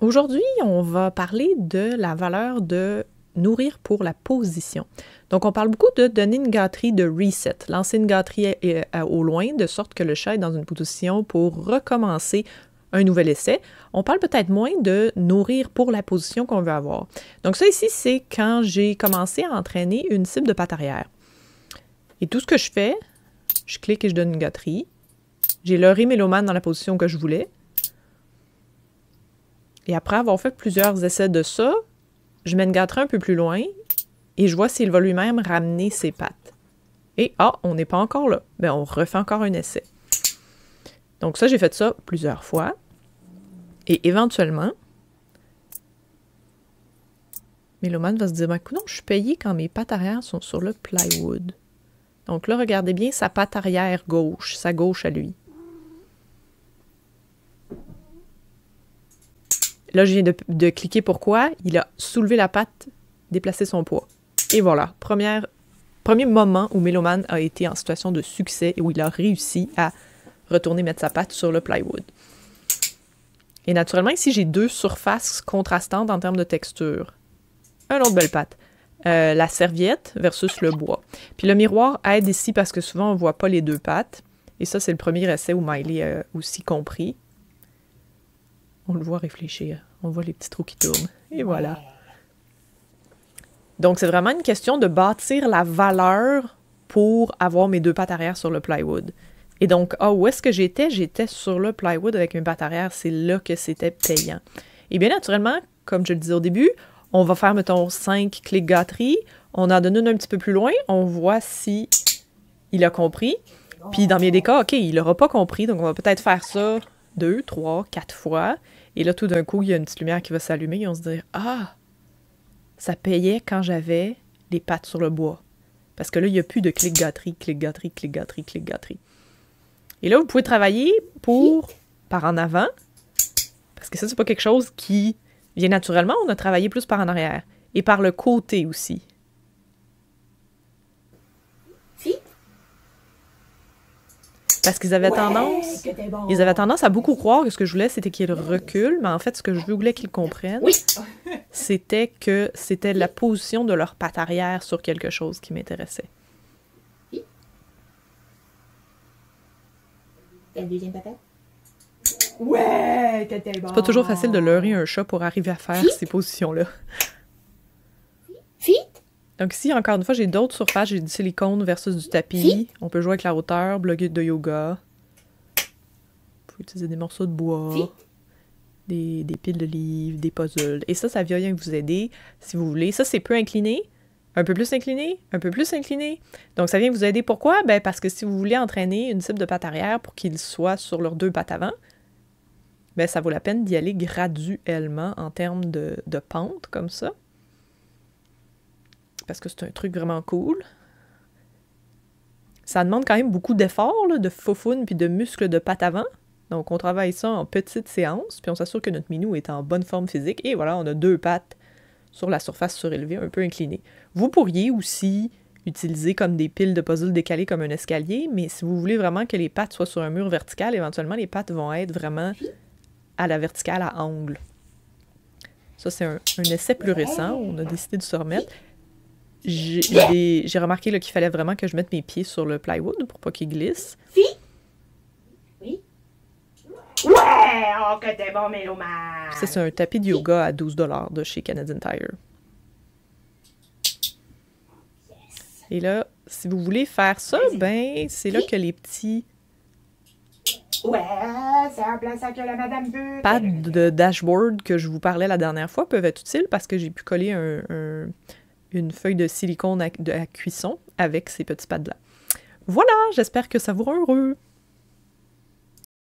Aujourd'hui, on va parler de la valeur de nourrir pour la position. Donc, on parle beaucoup de donner une gâterie de reset, lancer une gâterie au loin, de sorte que le chat est dans une position pour recommencer un nouvel essai. On parle peut-être moins de nourrir pour la position qu'on veut avoir. Donc ça ici, c'est quand j'ai commencé à entraîner une cible de patte arrière. Et tout ce que je fais, je clique et je donne une gâterie. J'ai leurré Méloman dans la position que je voulais. Et après avoir fait plusieurs essais de ça, je mets une gâterie un peu plus loin et je vois s'il va lui-même ramener ses pattes. Et on n'est pas encore là. Bien, on refait encore un essai. Donc ça, j'ai fait ça plusieurs fois. Et éventuellement, Méloman va se dire, ben, écoute, non, je suis payé quand mes pattes arrière sont sur le plywood. Donc là, regardez bien sa patte arrière gauche, sa gauche à lui. Là, je viens de cliquer pourquoi. Il a soulevé la patte, déplacé son poids. Et voilà, premier moment où Méloman a été en situation de succès et où il a réussi à retourner mettre sa patte sur le plywood. Et naturellement, ici, j'ai deux surfaces contrastantes en termes de texture. Un autre belle patte. La serviette versus le bois. Puis le miroir aide ici parce que souvent, on ne voit pas les deux pattes. Et ça, c'est le premier essai où Miley a aussi compris. On le voit réfléchir. On voit les petits trous qui tournent. Et voilà. Donc, c'est vraiment une question de bâtir la valeur pour avoir mes deux pattes arrière sur le plywood. Et donc, où est-ce que j'étais? J'étais sur le plywood avec mes pattes arrière. C'est là que c'était payant. Et bien naturellement, comme je le disais au début, on va faire, mettons, 5 clics gâterie. On en donne une un petit peu plus loin. On voit si il a compris. Puis dans bien des cas, OK, il n'aura pas compris. Donc, on va peut-être faire ça 2, 3, 4 fois. Et là, tout d'un coup, il y a une petite lumière qui va s'allumer et on se dit « Ah! Ça payait quand j'avais les pattes sur le bois. » Parce que là, il n'y a plus de clic gâterie, clic gâterie, clic gâterie, clic gâterie. Et là, vous pouvez travailler par en avant, parce que ça, c'est pas quelque chose qui vient naturellement. On a travaillé plus par en arrière. Et par le côté aussi. Parce qu'ils avaient tendance à beaucoup croire que ce que je voulais, c'était qu'ils reculent, mais en fait, ce que je voulais qu'ils comprennent, c'était que c'était la position de leur patte arrière sur quelque chose qui m'intéressait. La deuxième patate? Ouais, t'étais bon. C'est pas toujours facile de leurrer un chat pour arriver à faire ces positions-là. Fit? Donc ici, encore une fois, j'ai d'autres surfaces. J'ai du silicone versus du tapis. On peut jouer avec la hauteur, bloguer de yoga. On peut utiliser des morceaux de bois, des piles de livres, des puzzles. Et ça vient rien vous aider si vous voulez. Ça, c'est peu incliné. Un peu plus incliné, un peu plus incliné. Donc, ça vient vous aider. Pourquoi? Ben, parce que si vous voulez entraîner une cible de patte arrière pour qu'ils soient sur leurs deux pattes avant, ben, ça vaut la peine d'y aller graduellement en termes de pente, comme ça. Parce que c'est un truc vraiment cool. Ça demande quand même beaucoup d'efforts, de foufoune puis de muscles de patte avant. Donc, on travaille ça en petites séances, puis on s'assure que notre minou est en bonne forme physique. Et voilà, on a deux pattes sur la surface surélevée, un peu inclinée. Vous pourriez aussi utiliser comme des piles de puzzle décalées comme un escalier, mais si vous voulez vraiment que les pattes soient sur un mur vertical, éventuellement, les pattes vont être vraiment à la verticale à angle. Ça, c'est un essai plus récent. On a décidé de se remettre. J'ai remarqué qu'il fallait vraiment que je mette mes pieds sur le plywood pour pas qu'ils glissent. Oui. Ouais, oh que t'es bon, Méloman. Ça, c'est un tapis de yoga à 12 $ de chez Canadian Tire. Et là, si vous voulez faire ça, ben, c'est là que les petits Ouais, c'est un plan ça que la madame veut. pads de dashboard que je vous parlais la dernière fois peuvent être utiles parce que j'ai pu coller une feuille de silicone à cuisson avec ces petits pads-là. Voilà, j'espère que ça vous rend heureux.